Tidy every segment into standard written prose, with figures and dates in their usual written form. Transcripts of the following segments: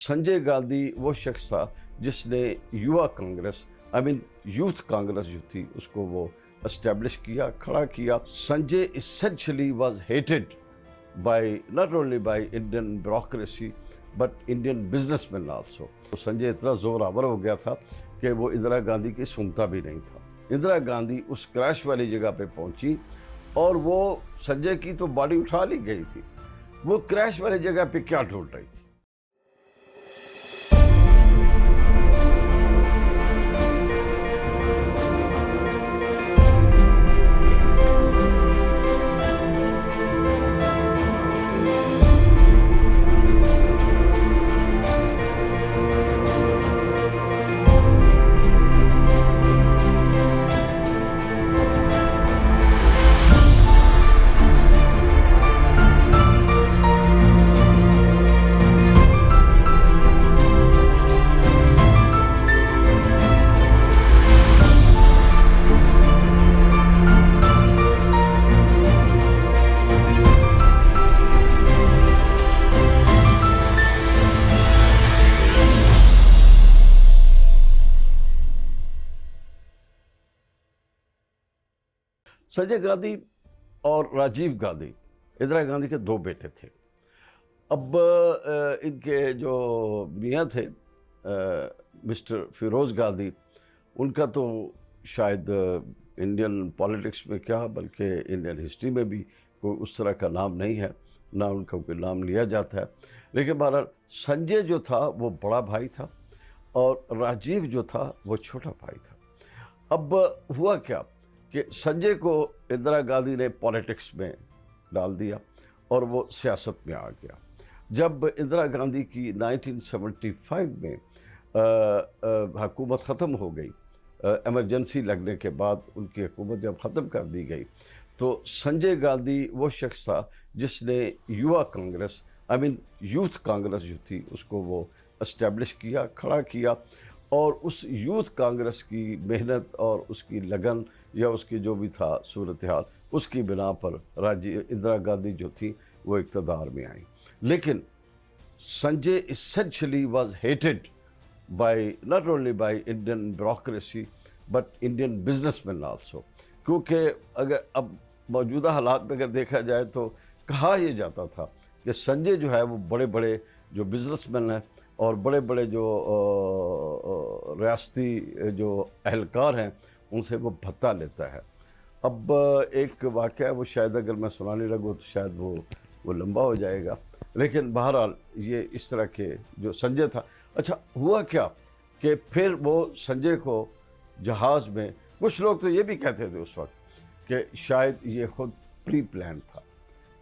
संजय गांधी वो शख्स था जिसने युवा कांग्रेस यूथ कांग्रेस जो थी उसको वो एस्टेब्लिश किया, खड़ा किया। Sanjay essentially was hated by not only by Indian bureaucracy but Indian businessmen also। तो संजय इतना जोरावर हो गया था कि वो इंदिरा गांधी की सुनता भी नहीं था। इंदिरा गांधी उस क्रैश वाली जगह पे पहुंची और वो संजय की तो बॉडी उठा ली गई थी, वो क्रैश वाली जगह पे क्या ढूंढ रही थी। संजय गांधी और राजीव गांधी इंदिरा गांधी के दो बेटे थे। अब इनके जो मियाँ थे मिस्टर फिरोज़ गांधी, उनका तो शायद इंडियन पॉलिटिक्स में क्या बल्कि इंडियन हिस्ट्री में भी कोई उस तरह का नाम नहीं है, ना उनका कोई नाम लिया जाता है। लेकिन बहरहाल संजय जो था वो बड़ा भाई था और राजीव जो था वो छोटा भाई था। अब हुआ क्या कि संजय को इंदिरा गांधी ने पॉलिटिक्स में डाल दिया और वो सियासत में आ गया। जब इंदिरा गांधी की 1975 में हुकूमत ख़त्म हो गई, इमरजेंसी लगने के बाद उनकी हुकूमत जब ख़त्म कर दी गई, तो संजय गांधी वो शख्स था जिसने युवा कांग्रेस यूथ कांग्रेस जो थी उसको वो एस्टेब्लिश किया, खड़ा किया। और उस यूथ कांग्रेस की मेहनत और उसकी लगन या उसकी जो भी था सूरत हाल, उसकी बिना पर इंदिरा गांधी जो थी वो इक़्तिदार में आई। लेकिन Sanjay essentially was hated by not only by Indian bureaucracy but Indian businessmen also। क्योंकि अगर अब मौजूदा हालात में अगर देखा जाए तो कहा यह जाता था कि संजय जो है वो बड़े बड़े जो बिजनेसमैन हैं और बड़े बड़े जो रियासती जो अहलकार हैं उनसे वो भत्ता लेता है। अब एक वाक़या है, वो शायद अगर मैं सुनाने लगूँ तो शायद वो लंबा हो जाएगा, लेकिन बहरहाल ये इस तरह के जो संजय था। अच्छा, हुआ क्या कि फिर वो संजय को जहाज़ में, कुछ लोग तो ये भी कहते थे उस वक्त कि शायद ये खुद प्री प्लान था,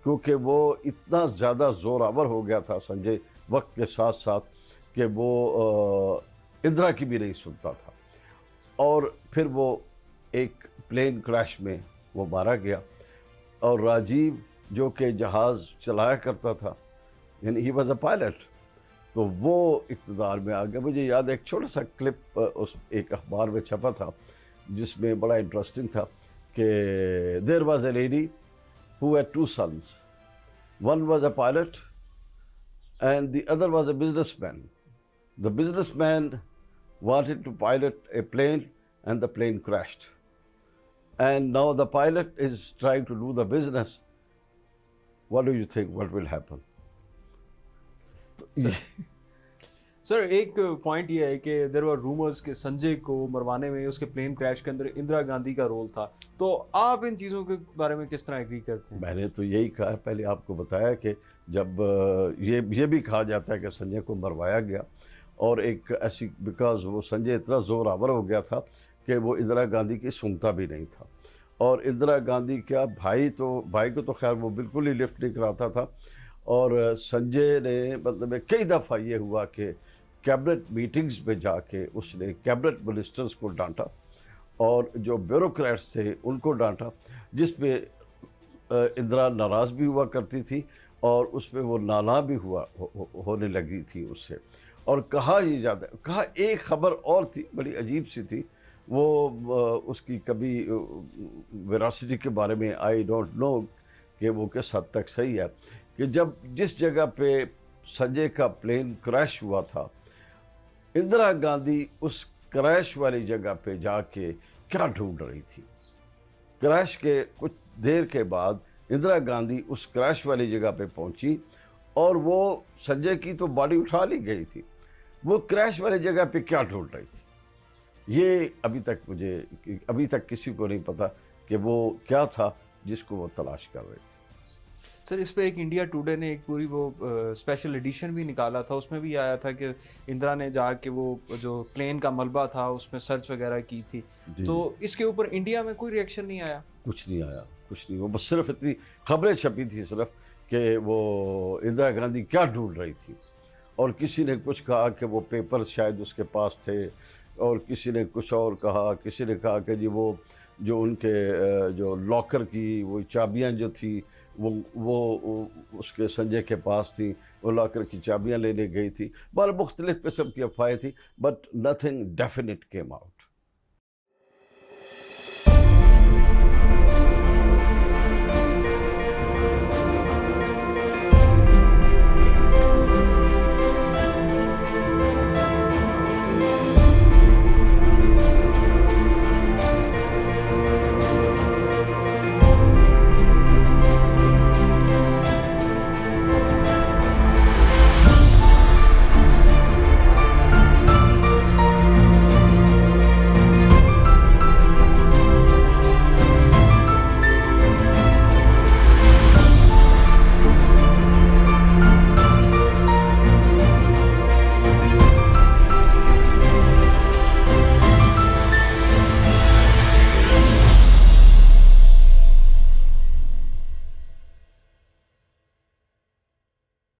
क्योंकि वो इतना ज़्यादा ज़ोरावर हो गया था संजय वक्त के साथ साथ कि वो इंदिरा की भी नहीं सुनता था। और फिर वो एक प्लेन क्रैश में वो मारा गया और राजीव जो कि जहाज़ चलाया करता था, यानी ही वॉज अ पायलट, तो वो इक़्तिदार में आ गया। मुझे याद है एक छोटा सा क्लिप उस एक अखबार में छपा था जिसमें बड़ा इंटरेस्टिंग था कि there was a lady who had two sons, one was a pilot and the other was a businessman. The businessman wanted to pilot a plane and the plane crashed. And now the pilot is trying to do the business. What do you think? What will happen? Sir एक point ये है कि there were rumours कि संजय को मरवाने में उसके plane crash के अंदर इंदिरा गांधी का रोल था, तो आप इन चीज़ों के बारे में किस तरह एग्री करते हैं? मैंने तो यही कहा, पहले आपको बताया कि जब ये भी कहा जाता है कि संजय को मरवाया गया और एक ऐसी बिकॉज वो संजय इतना ज़ोरावर हो गया था कि वो इंदिरा गांधी की सुनता भी नहीं था। और इंदिरा गांधी क्या भाई को तो खैर वो बिल्कुल ही लिफ्ट नहीं कराता था। और संजय ने मतलब कई दफ़ा ये हुआ कि कैबिनेट मीटिंग्स में जाके उसने कैबिनेट मिनिस्टर्स को डांटा और जो ब्यूरोक्रेट्स थे उनको डांटा, जिस पे इंदिरा नाराज़ भी हुआ करती थी और उस पर वो नाला भी होने लगी थी उससे। और कहा एक ख़बर और थी बड़ी अजीब सी थी, वो उसकी कभी वेरासिटी के बारे में आई डोंट नो कि वो किस हद तक सही है, कि जब जिस जगह पे संजय का प्लेन क्रैश हुआ था, इंदिरा गांधी उस क्रैश वाली जगह पे जाके क्या ढूंढ रही थी? क्रैश के कुछ देर के बाद इंदिरा गांधी उस क्रैश वाली जगह पे पहुंची और वो संजय की तो बॉडी उठा ली गई थी, वो क्रैश वाली जगह पे क्या ढूंढ रही थी? ये अभी तक किसी को नहीं पता कि वो क्या था जिसको वो तलाश कर रहे थे। सर इस पे एक इंडिया टुडे ने एक पूरी वो स्पेशल एडिशन भी निकाला था, उसमें भी आया था कि इंदिरा ने जाके वो जो प्लेन का मलबा था उसमें सर्च वगैरह की थी। जी। तो इसके ऊपर इंडिया में कोई रिएक्शन नहीं आया? कुछ नहीं आया, कुछ नहीं। वो बस सिर्फ इतनी खबरें छपी थी सिर्फ कि वो इंदिरा गांधी क्या ढूंढ रही थी, और किसी ने कुछ कहा कि वो पेपर शायद उसके पास थे, और किसी ने कुछ और कहा, किसी ने कहा कि जी वो जो उनके जो लॉकर की वो चाबियां जो थी वो उसके संजय के पास थी, वो लॉकर की चाबियां लेने गई थी। बार मुख्तलिफ किस्म की अफवाहें थी, but nothing definite came out.